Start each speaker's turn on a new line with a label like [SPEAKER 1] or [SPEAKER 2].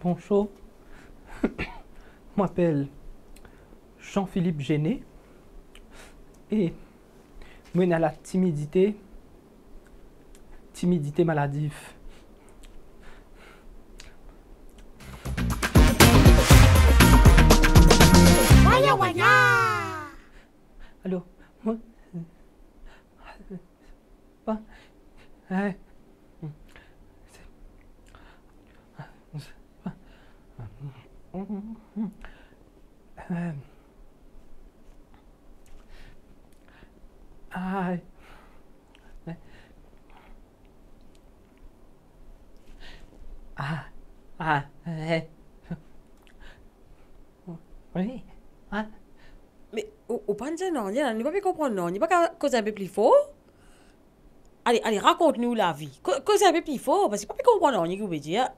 [SPEAKER 1] Bonjour, je m'appelle Jean-Philippe Géné et moi j'ai la timidité maladive.
[SPEAKER 2] Waya waya.
[SPEAKER 1] Allô, moi, pas, ouais, euh, ah, ah, ah, oui, ah,
[SPEAKER 2] Mais au pas dire non, il pas comprendre non, il pas causer un peu plus fort. Allez, raconte-nous la vie. Cause un peu plus fort parce que pas comprendre non, il veut dire.